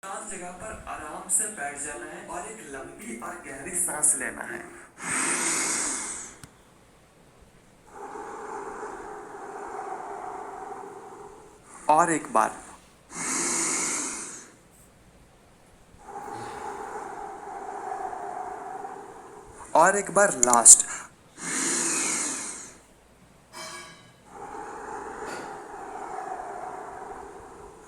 शांत जगह पर आराम से बैठ जाना है और एक लंबी और गहरी सांस लेना है। और एक बार। और एक बार लास्ट।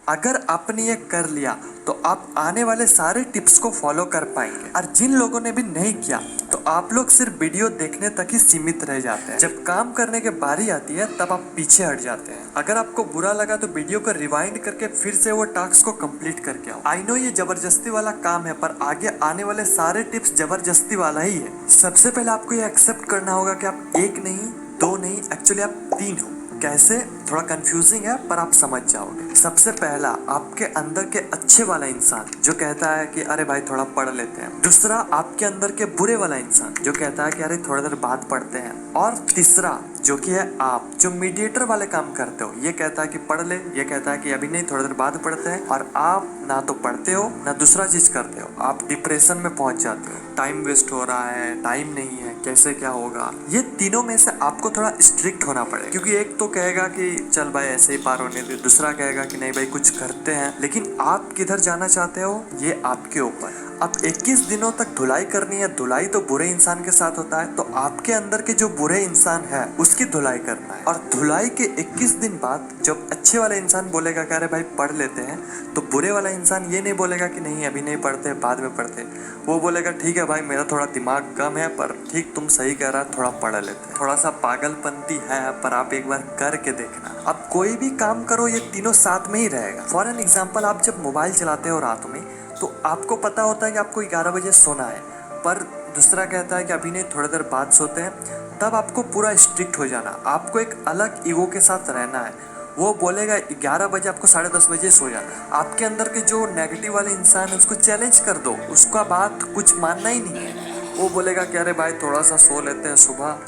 अगर आपने ये कर लिया तो आप आने वाले सारे टिप्स को फॉलो कर पाएंगे। और जिन लोगों ने भी नहीं किया तो आप लोग सिर्फ वीडियो देखने तक ही सीमित रह जाते हैं। जब काम करने की बारी आती है तब आप पीछे हट जाते हैं। अगर आपको बुरा लगा तो वीडियो को रिवाइंड करके फिर से वो टास्क को कंप्लीट करके आओ। आई नो ये जबरदस्ती वाला काम है, पर आगे आने वाले सारे टिप्स जबरदस्ती वाला ही है। सबसे पहले आपको ये एक्सेप्ट करना होगा कि आप एक नहीं, दो नहीं, एक्चुअली आप तीन हो। कैसे? थोड़ा कंफ्यूजिंग है पर आप समझ जाओगे। सबसे पहला, आपके अंदर के अच्छे वाला इंसान जो कहता है कि अरे भाई थोड़ा पढ़ लेते हैं। दूसरा, आपके अंदर के बुरे वाला इंसान जो कहता है कि अरे थोड़ी देर बाद पढ़ते हैं। और तीसरा जो कि है आप, जो मीडिएटर वाले काम करते हो। ये कहता है कि पढ़ ले, ये कहता है कि अभी नहीं, थोड़ी देर बाद पढ़ते हैं। और आप ना तो पढ़ते हो ना दूसरा चीज करते हो। आप डिप्रेशन में पहुंच जाते हो। टाइम वेस्ट हो रहा है, टाइम नहीं है, कैसे क्या होगा। ये तीनों में से आपको थोड़ा स्ट्रिक्ट होना पड़ेगा, क्योंकि एक तो कहेगा कि चल भाई ऐसे ही पार होने दे, दूसरा कहेगा कि नहीं भाई कुछ करते हैं। लेकिन आप किधर जाना चाहते हो ये आपके ऊपर। अब 21 दिनों तक धुलाई करनी है। धुलाई तो बुरे इंसान के साथ होता है, तो आपके अंदर के जो बुरे इंसान है उसकी धुलाई करना है। और धुलाई के 21 दिन बाद जब अच्छे वाला इंसान बोलेगा कि अरे भाई पढ़ लेते हैं, तो बुरे वाला इंसान ये नहीं बोलेगा कि नहीं अभी नहीं पढ़ते, बाद में पढ़ते। वो बोलेगा ठीक है भाई मेरा थोड़ा दिमाग कम है, पर ठीक तुम सही कह रहा, थोड़ा पढ़ लेते हैं। थोड़ा सा पागलपंती है पर आप एक बार करके देखना। अब कोई भी काम करो ये तीनों साथ में ही रहेगा। फॉर एन एग्जाम्पल, आप जब मोबाइल चलाते हो रात में तो आपको पता होता है कि आपको 11 बजे सोना है, पर दूसरा कहता है कि अभी नहीं, थोड़ी देर बाद सोते हैं। तब आपको पूरा स्ट्रिक्ट हो जाना। आपको एक अलग ईगो के साथ रहना है। वो बोलेगा 11 बजे, आपको 10:30 बजे सो जाना। आपके अंदर के जो नेगेटिव वाले इंसान है उसको चैलेंज कर दो, उसका बात कुछ मानना ही नहीं है। वो बोलेगा कि अरे भाई थोड़ा सा सो लेते हैं सुबह।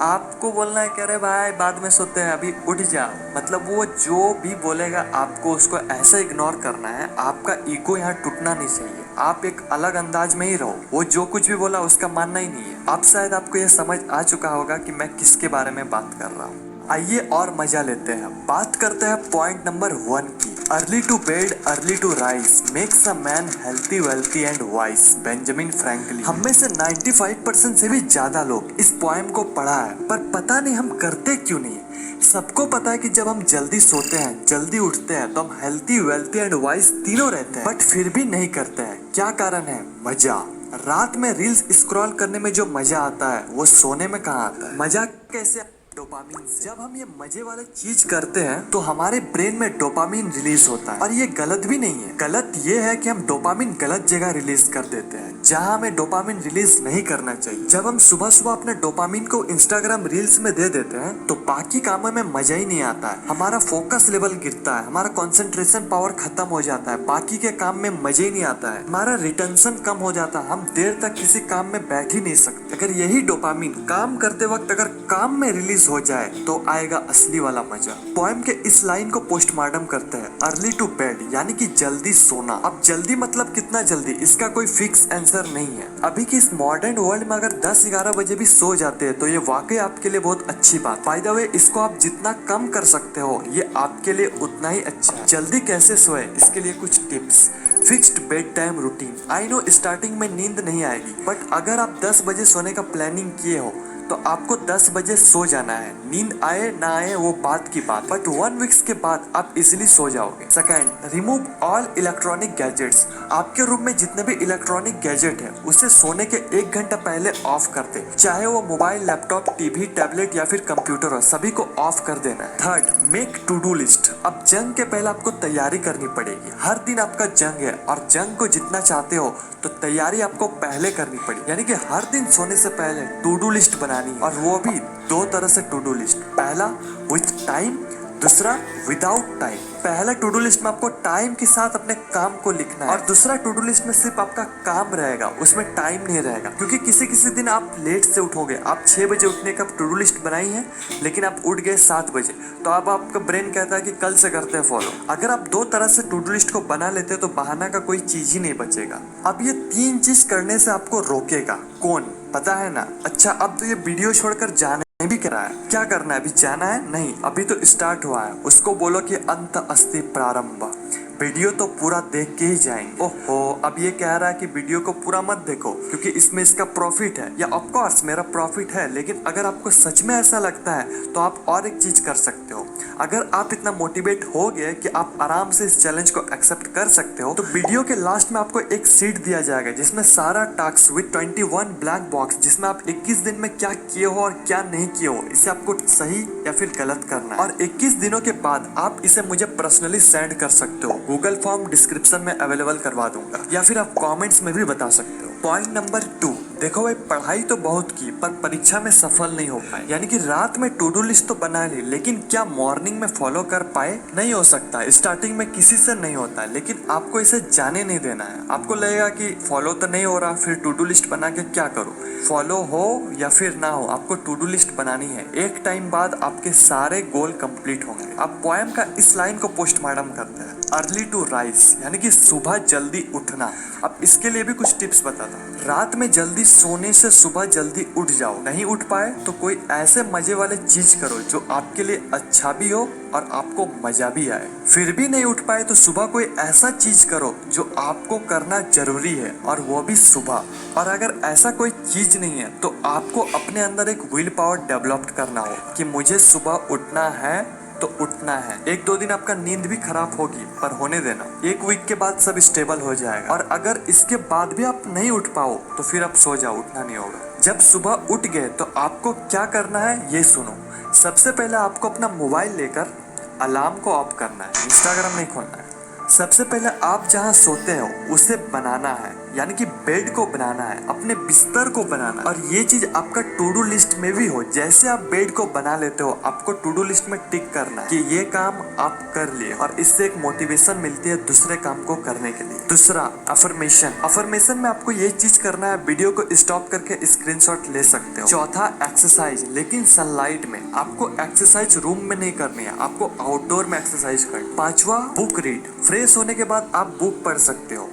आपको बोलना है कि अरे भाई बाद में सोते हैं, अभी उठ जाओ। मतलब वो जो भी बोलेगा आपको उसको ऐसे इग्नोर करना है। आपका ईगो यहाँ टूटना नहीं चाहिए। आप एक अलग अंदाज में ही रहो। वो जो कुछ भी बोला उसका मानना ही नहीं है। अब शायद आपको ये समझ आ चुका होगा कि मैं किसके बारे में बात कर रहा हूँ। आइए और मजा लेते हैं। बात करते हैं पॉइंट नंबर 1 की। Early to bed early to rise makes a man healthy wealthy and wise, Benjamin Franklin. हम में से 95% से भी ज्यादा लोग इस पोएम को पढ़ा है, पर पता नहीं हम करते क्यों नहीं। सबको पता है कि जब हम जल्दी सोते हैं, जल्दी उठते हैं, तो हम हेल्थी वेल्थी एंड वाइज तीनों रहते हैं, बट फिर भी नहीं करते हैं। क्या कारण है? मजा। रात में रील्स स्क्रॉल करने में जो मजा आता है वो सोने में कहाँ आता है? मजा कैसे? डोपामिन से। जब हम ये मजे वाले चीज करते हैं तो हमारे ब्रेन में डोपामिन रिलीज होता है। और ये गलत भी नहीं है। गलत ये है कि हम डोपामिन गलत जगह रिलीज कर देते हैं, जहां हमें डोपामिन रिलीज नहीं करना चाहिए। जब हम सुबह सुबह अपने डोपामिन को इंस्टाग्राम रील्स में दे देते हैं तो बाकी कामों में मजा ही नहीं आता है। हमारा फोकस लेवल गिरता है, हमारा कंसंट्रेशन पावर खत्म हो जाता है, बाकी के काम में मजे ही नहीं आता है, हमारा रिटेंशन कम हो जाता है, हम देर तक किसी काम में बैठ ही नहीं सकते। अगर यही डोपामिन काम करते वक्त अगर काम में रिलीज हो जाए तो आएगा असली वाला मजा। पोएम के इस लाइन को पोस्टमार्टम करते हैं। अर्ली टू बेड यानी कि जल्दी सोना। अब जल्दी मतलब कितना जल्दी, इसका कोई फिक्स आंसर नहीं है। अभी की इस मॉडर्न वर्ल्ड में अगर 10-11 बजे भी सो जाते हैं तो ये वाकई आपके लिए बहुत अच्छी बात। बाय द वे, इसको आप जितना कम कर सकते हो ये आपके लिए उतना ही अच्छा है। जल्दी कैसे सोए, इसके लिए कुछ tips. Fixed bed time routine. I know starting में नींद नहीं आएगी, बट अगर आप 10 बजे सोने का प्लानिंग किए हो तो आपको 10 बजे सो जाना है। नींद आए ना आए वो बात की बात, बट 1 वीक्स के बाद आप इजीली सो जाओगे। Second, remove all electronic gadgets. आपके रूम में जितने भी इलेक्ट्रॉनिक गैजेट है उसे सोने के 1 घंटा पहले ऑफ कर दे। चाहे वो मोबाइल, लैपटॉप, टीवी, टैबलेट या फिर कंप्यूटर हो, सभी को ऑफ कर देना है। Third, make to do list. अब जंग के पहले आपको तैयारी करनी पड़ेगी। हर दिन आपका जंग है और जंग को जितना चाहते हो तो तैयारी आपको पहले करनी पड़ेगी। यानी कि हर दिन सोने से पहले टू डू लिस्ट बनानी, और वो भी 2 तरह से टू डू लिस्ट। पहला विथ टाइम, दूसरा विदाउट टाइम। पहला टू डू लिस्ट में आपको टाइम के साथ अपने काम को लिखना है और दूसरा टू डू लिस्ट में सिर्फ आपका काम रहेगा, उसमें टाइम नहीं रहेगा। क्योंकि किसी किसी दिन आप लेट से उठोगे, आप 6 बजे उठने का टू डू लिस्ट बनाई है लेकिन आप उठ गए 7 बजे, तो अब आपका ब्रेन कहता है कि कल से करते हैं फॉलो। अगर आप 2 तरह से टू डू लिस्ट को बना लेते हैं तो बहाना का कोई चीज ही नहीं बचेगा। अब ये 3 चीज करने से आपको रोकेगा कौन, पता है ना? अच्छा, अब तो ये वीडियो छोड़कर जाना भी करा है, क्या करना है? अभी जाना है? नहीं, अभी तो स्टार्ट हुआ है। उसको बोलो कि अंत अस्ति प्रारंभ, वीडियो तो पूरा देख के ही जाएंगे। ओहो, अब ये कह रहा है कि वीडियो को पूरा मत देखो क्योंकि इसमें इसका प्रॉफिट है। या ऑफ कोर्स मेरा प्रॉफिट है, लेकिन अगर आपको सच में ऐसा लगता है तो आप और एक चीज कर सकते हो। अगर आप इतना मोटिवेट हो गए कि आप आराम से इस चैलेंज को एक्सेप्ट कर सकते हो तो वीडियो के लास्ट में आपको एक सीट दिया जाएगा जिसमें सारा टास्क विद 21 ब्लैक बॉक्स, जिसमें आप 21 दिन में क्या किए हो और क्या नहीं किए हो, इसे आपको सही या फिर गलत करना है। और 21 दिनों के बाद आप इसे मुझे पर्सनली सेंड कर सकते हो। गूगल फॉर्म डिस्क्रिप्शन में अवेलेबल करवा दूंगा या फिर आप कमेंट्स में भी बता सकते हो। पॉइंट नंबर 2, देखो भाई, पढ़ाई तो बहुत की पर परीक्षा में सफल नहीं हो पाए। यानी कि रात में टू डू लिस्ट तो बना ली लेकिन क्या मॉर्निंग में फॉलो कर पाए? नहीं हो सकता। स्टार्टिंग में किसी से नहीं होता है, लेकिन आपको इसे जाने नहीं देना है। आपको लगेगा कि फॉलो तो नहीं हो रहा, फिर टू डू लिस्ट बना के क्या करूं? फॉलो हो या फिर ना हो, आपको टू डू लिस्ट बनानी है। एक टाइम बाद आपके सारे गोल कंप्लीट होंगे। अब पोएम का इस लाइन को पोस्टमार्टम करते हैं, अर्ली टू राइज, यानी कि सुबह जल्दी उठना। अब इसके लिए भी कुछ टिप्स बताता हूँ। रात में जल्दी सोने से सुबह जल्दी उठ जाओ। नहीं उठ पाए तो कोई ऐसे मजे वाले चीज करो जो आपके लिए अच्छा भी हो और आपको मजा भी आए। फिर भी नहीं उठ पाए तो सुबह कोई ऐसा चीज करो जो आपको करना जरूरी है और वो भी सुबह। और अगर ऐसा कोई चीज नहीं है तो आपको अपने अंदर एक विल पावर डेवलप करना हो कि मुझे सुबह उठना है तो उठना है। 1-2 दिन आपका नींद भी खराब होगी पर होने देना, 1 वीक के बाद सब स्टेबल हो जाएगा। और अगर इसके बाद भी आप नहीं उठ पाओ तो फिर आप सो जाओ, उठना नहीं होगा। जब सुबह उठ गए तो आपको क्या करना है ये सुनो। सबसे पहले आपको अपना मोबाइल लेकर अलार्म को ऑफ करना है, इंस्टाग्राम नहीं खोलना है। सबसे पहले आप जहाँ सोते हो उसे बनाना है, यानी कि बेड को बनाना है, अपने बिस्तर को बनाना है। और ये चीज आपका टू डू लिस्ट में भी हो। जैसे आप बेड को बना लेते हो आपको टू डू लिस्ट में टिक करना है कि ये काम आप कर लिए, और इससे एक मोटिवेशन मिलती है दूसरे काम को करने के लिए। दूसरा, अफर्मेशन। अफर्मेशन में आपको ये चीज करना है, वीडियो को स्टॉप करके स्क्रीनशॉट ले सकते हो। चौथा, एक्सरसाइज, लेकिन सनलाइट में। आपको एक्सरसाइज रूम में नहीं करनी है, आपको आउटडोर में एक्सरसाइज करनी। पांचवा, बुक रीड। फ्रेश होने के बाद आप बुक पढ़ सकते हो।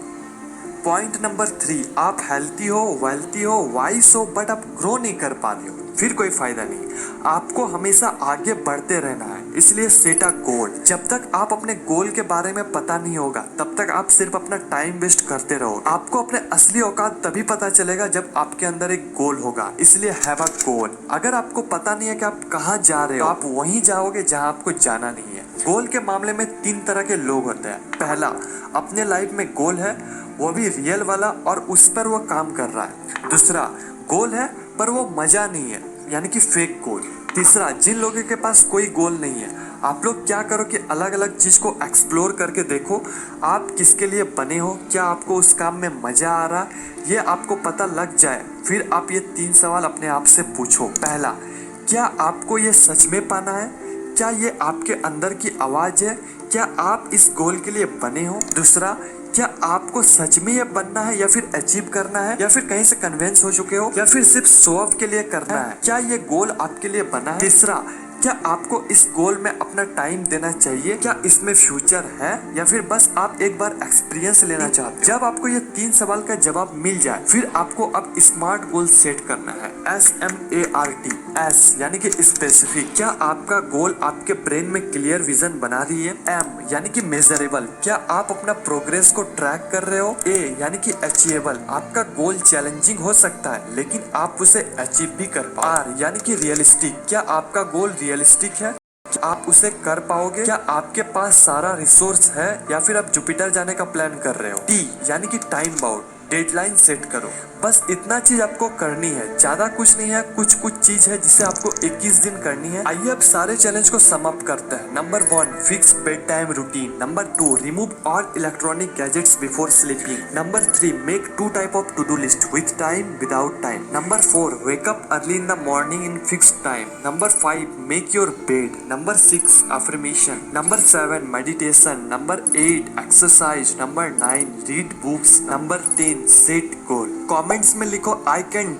पॉइंट नंबर 3, आप हेल्थी हो, वेल्थी हो, वाइस हो, बट आप ग्रो नहीं कर पा रहे हो, फिर कोई फायदा नहीं। आपको हमेशा आगे बढ़ते रहना है, इसलिए सेट अ गोल। जब तक आप अपने गोल के बारे में पता नहीं होगा तब तक आप सिर्फ अपना टाइम वेस्ट करते रहो। आपको अपने असली औकात तभी पता चलेगा जब आपके अंदर एक गोल होगा, इसलिए हैव अ गोल। अगर आपको पता नहीं है कि आप कहाँ जा रहे हो तो आप वहीं जाओगे जहाँ आपको जाना नहीं है। गोल के मामले में 3 तरह के लोग होते हैं। पहला, अपने लाइफ में गोल है, वो भी रियल वाला, और उस पर वो काम कर रहा है। दूसरा, गोल है पर वो मजा नहीं है, यानी कि फेक गोल। तीसरा, जिन लोगों के पास कोई गोल नहीं है। आप लोग क्या करो कि अलग अलग चीज को एक्सप्लोर करके देखो, आप किसके लिए बने हो, क्या आपको उस काम में मजा आ रहा है, ये आपको पता लग जाए। फिर आप ये 3 सवाल अपने आप से पूछो। पहला, क्या आपको ये सच में पाना है? क्या ये आपके अंदर की आवाज है? क्या आप इस गोल के लिए बने हो? दूसरा, क्या आपको सच में ये बनना है या फिर अचीव करना है, या फिर कहीं से कन्विंस हो चुके हो, या फिर सिर्फ शो ऑफ के लिए करना है? क्या ये गोल आपके लिए बना है? तीसरा, क्या आपको इस गोल में अपना टाइम देना चाहिए? क्या इसमें फ्यूचर है या फिर बस आप एक बार एक्सपीरियंस लेना चाहते हो? जब आपको ये 3 सवाल का जवाब मिल जाए फिर आपको अब स्मार्ट गोल सेट करना है। SMART, S यानी कि स्पेसिफिक। क्या आपका गोल आपके ब्रेन में क्लियर विजन बना रही है? M यानी कि मेजरेबल। क्या आप अपना प्रोग्रेस को ट्रैक कर रहे हो? A यानी कि अचीवेबल। आपका गोल चैलेंजिंग हो सकता है लेकिन आप उसे अचीव भी कर पाओ। R यानी कि रियलिस्टिक। क्या आपका गोल रियलिस्टिक है? क्या आप उसे कर पाओगे? क्या आपके पास सारा रिसोर्स है या फिर आप जुपिटर जाने का प्लान कर रहे हो? T यानी कि टाइम बाउंड। डेडलाइन सेट करो। बस इतना चीज आपको करनी है, ज्यादा कुछ नहीं है। कुछ कुछ चीज है जिसे आपको 21 दिन करनी है। आइए अब सारे चैलेंज को समाप्त करते हैं। Number 1, fix bed time routine. Number 2, remove all electronic gadgets before sleeping. Number 3, make 2 type of to do list, with time, without time. Number 4, wake up early in the morning in fixed time. Number 5, make your bed. Number 6, affirmation. Number 7, meditation. Number 8, exercise. Number 9, read books. Number 10, set goal. Comments में लिखो I can